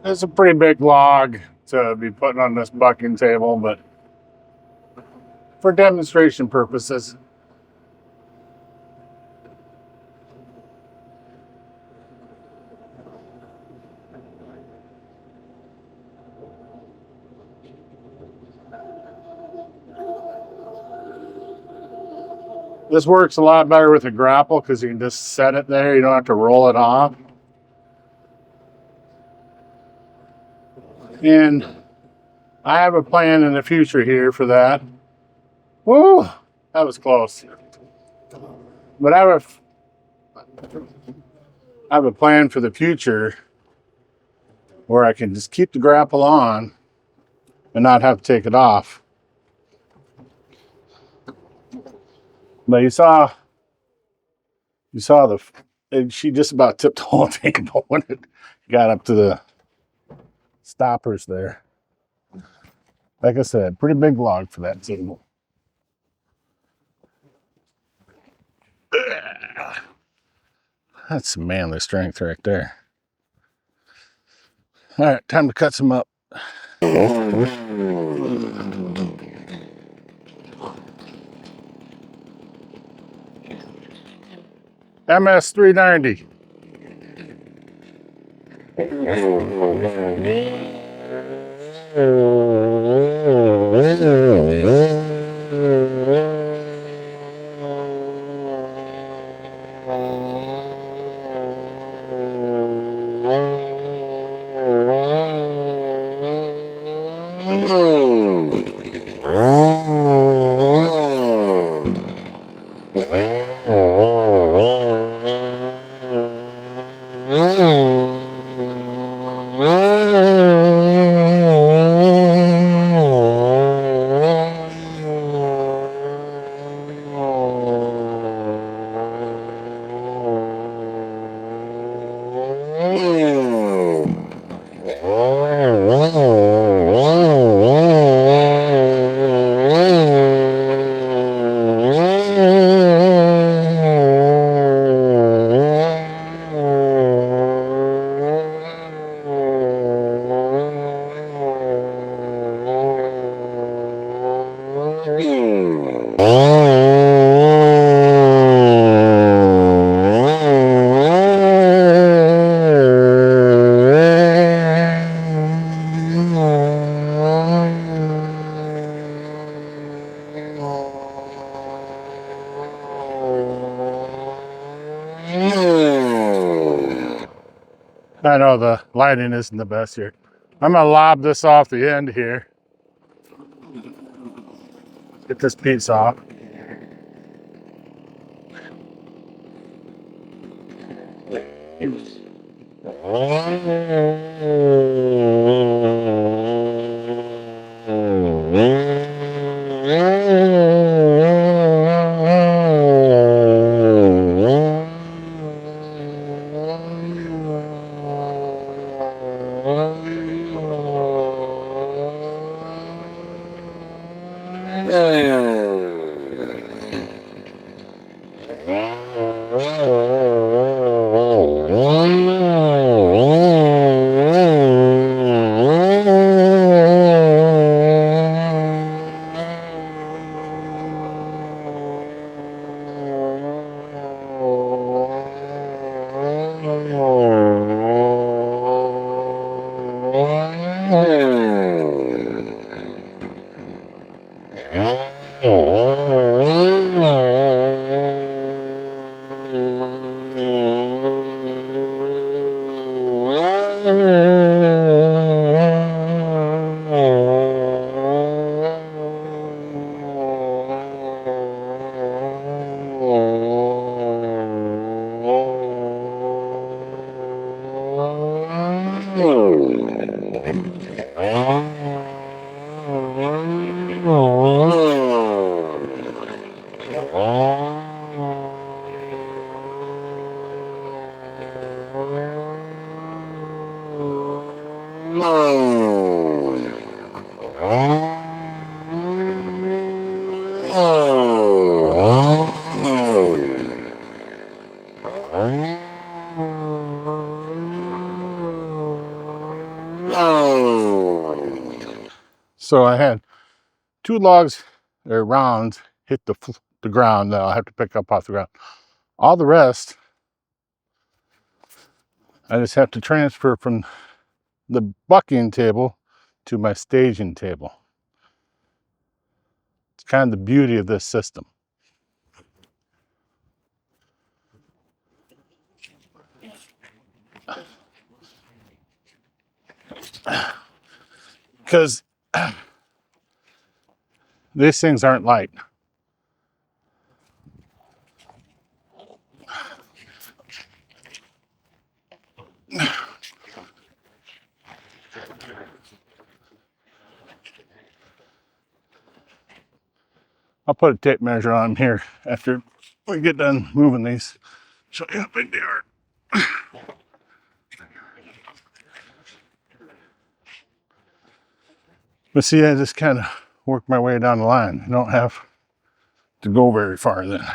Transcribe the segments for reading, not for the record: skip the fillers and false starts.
It's a pretty big log to be putting on this bucking table, but for demonstration purposes. This works a lot better with a grapple because you can just set it there. You don't have to roll it off. And I have a plan in the future here for that. Woo! That was close. But I have a plan for the future where I can just keep the grapple on and not have to take it off. But you saw she just about tipped the whole table when it got up to the stoppers there. Like I said, pretty big log for that table. That's some manly strength right there. All right, time to cut some up. MS 390. I know the lighting isn't the best here. I'm gonna lob this off the end here. Get this piece off. So I had 2 logs or rounds hit the ground that I'll have to pick up off the ground. All the rest, I just have to transfer from the bucking table to my staging table. It's kind of the beauty of this system. Because these things aren't light. I'll put a tape measure on them here after we get done moving these. Show you how big they are. But see, I just kind of work my way down the line. I don't have to go very far then.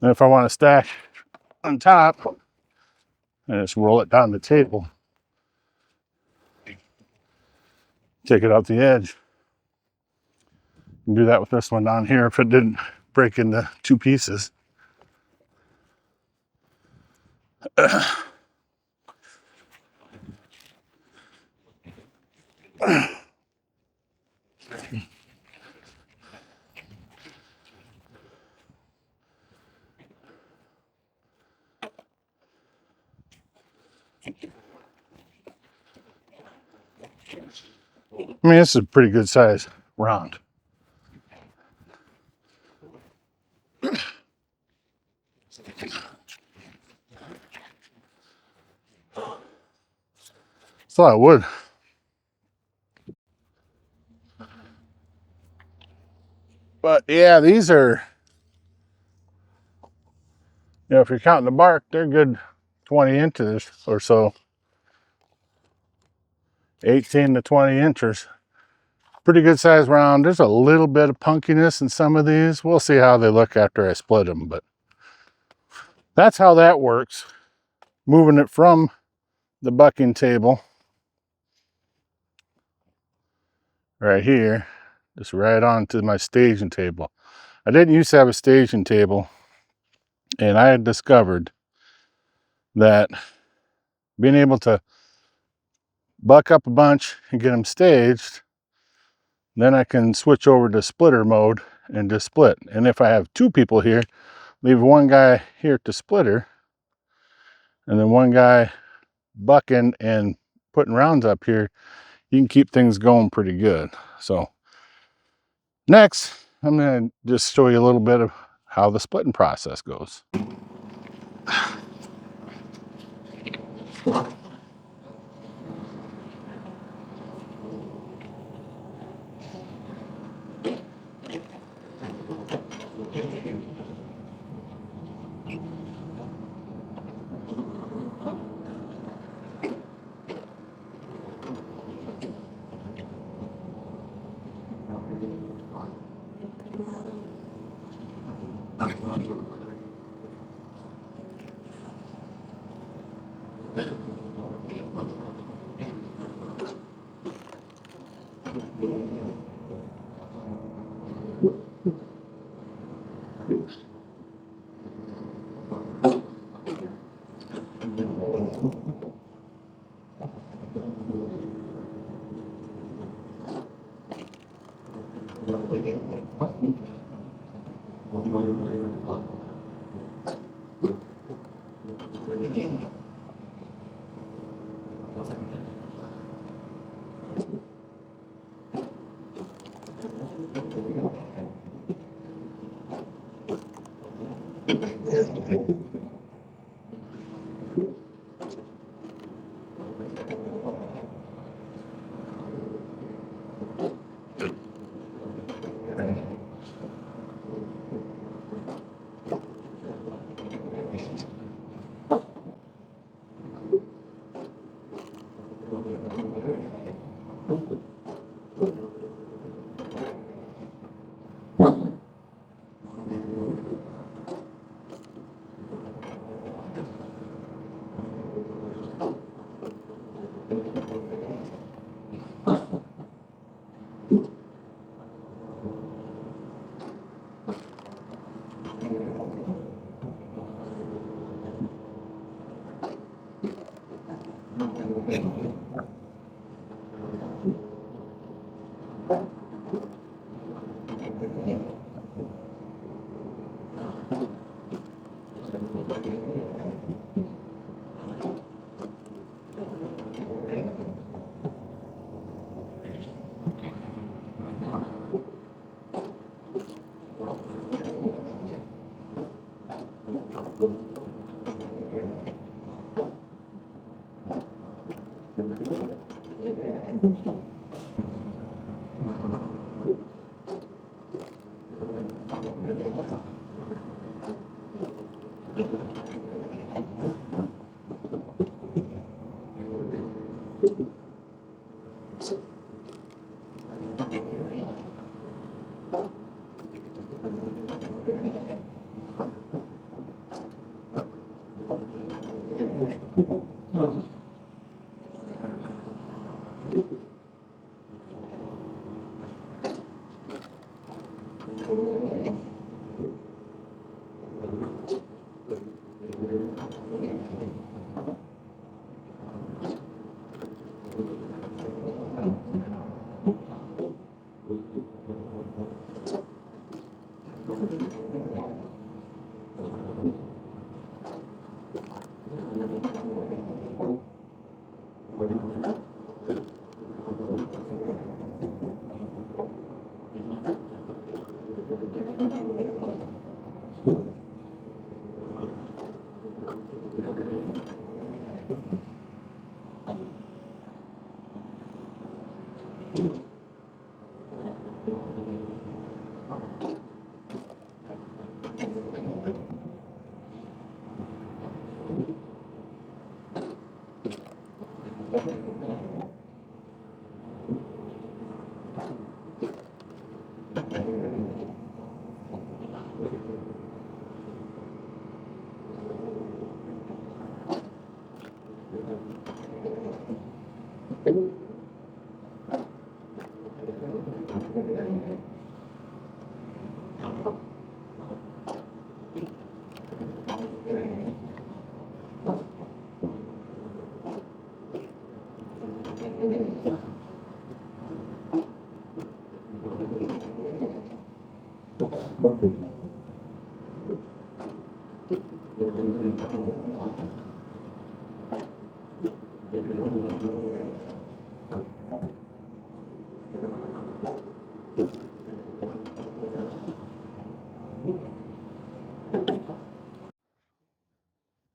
And if I want to stack on top, I just roll it down the table. Take it out the edge. And do that with this one down here if it didn't break into 2 pieces. I mean, this is a pretty good size round. It's a lot of wood. But yeah, these are, if you're counting the bark, they're good 20 inches or so. 18 to 20 inches. Pretty good size round. There's a little bit of punkiness in some of these. We'll see how they look after I split them, but that's how that works. Moving it from the bucking table right here, just right onto my staging table. I didn't used to have a staging table, and I had discovered that being able to buck up a bunch and get them staged, then I can switch over to splitter mode and just split. And if I have 2 people here, leave one guy here at the splitter, and then one guy bucking and putting rounds up here, you can keep things going pretty good. So next, I'm going to just show you a little bit of how the splitting process goes.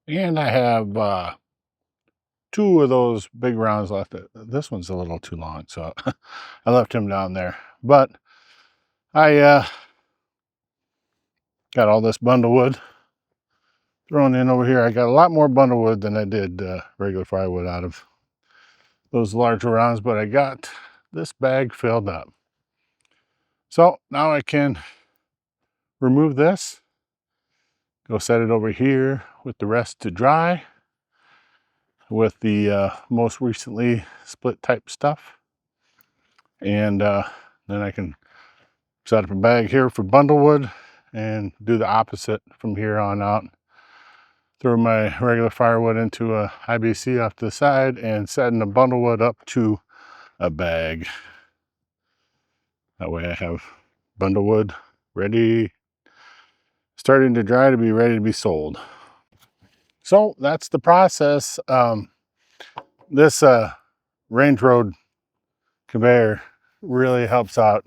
And I have 2 of those big rounds left. This one's a little too long, so I left him down there. But I got all this bundle wood thrown in over here. I got a lot more bundle wood than I did regular firewood out of those larger rounds, but I got this bag filled up. So now I can remove this, go set it over here with the rest to dry with the most recently split type stuff. And then I can set up a bag here for bundle wood and do the opposite from here on out. Throw my regular firewood into a IBC off to the side and setting the bundle wood up to a bag. That way I have bundle wood ready, starting to dry to be ready to be sold. So that's the process. This range road conveyor really helps out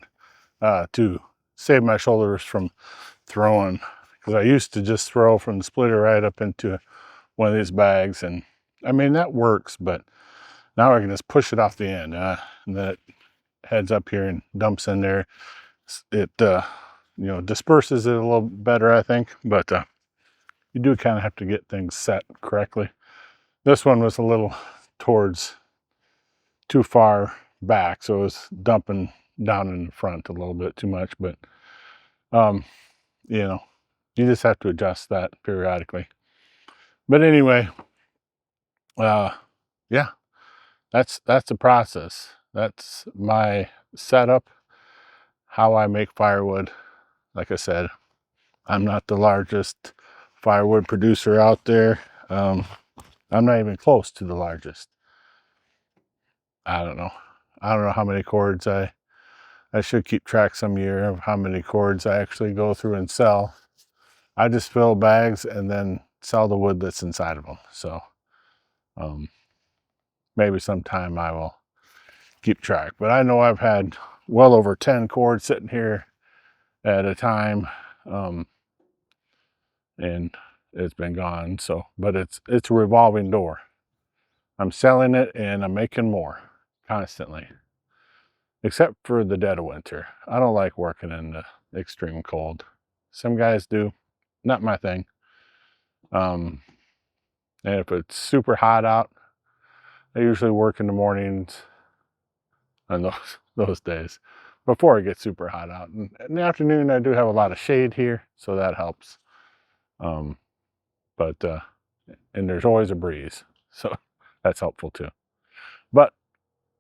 to save my shoulders from throwing, because I used to just throw from the splitter right up into one of these bags, and I mean that works, but now I can just push it off the end, and then it heads up here and dumps in there. It you know, disperses it a little better, I think, but you do kind of have to get things set correctly. This one was a little towards too far back, so it was dumping down in the front a little bit too much, but you know, you just have to adjust that periodically. But anyway, yeah, that's the process. That's my setup, how I make firewood. Like I said, I'm not the largest firewood producer out there. I'm not even close to the largest. I don't know how many cords I I should keep track some year of how many cords I actually go through and sell. I just fill bags and then sell the wood that's inside of them. So maybe sometime I will keep track. But I know I've had well over 10 cords sitting here at a time, and it's been gone. So, but it's a revolving door. I'm selling it and I'm making more constantly, except for the dead of winter. I don't like working in the extreme cold. Some guys do, not my thing. And if it's super hot out, I usually work in the mornings on those days before it gets super hot out. And in the afternoon, I do have a lot of shade here, so that helps. And there's always a breeze, so that's helpful too. But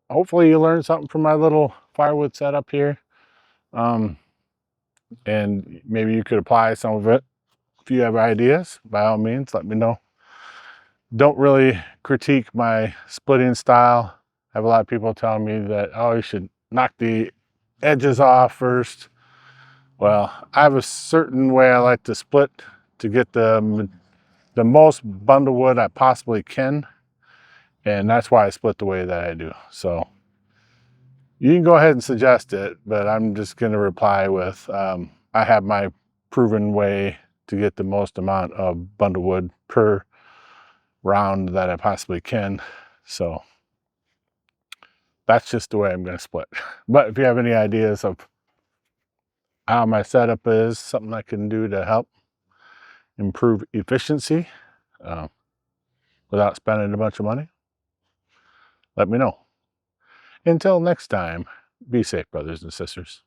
hopefully you learned something from my little firewood setup here. And maybe you could apply some of it. If you have ideas, by all means, let me know. Don't really critique my splitting style. I have a lot of people telling me that, oh, you should knock the edges off first. Well, I have a certain way I like to split to get the most bundle wood I possibly can. And that's why I split the way that I do. So you can go ahead and suggest it, but I'm just going to reply with, I have my proven way to get the most amount of bundle wood per round that I possibly can. So that's just the way I'm going to split. But if you have any ideas of how my setup is, something I can do to help improve efficiency without spending a bunch of money, let me know. Until next time, be safe, brothers and sisters.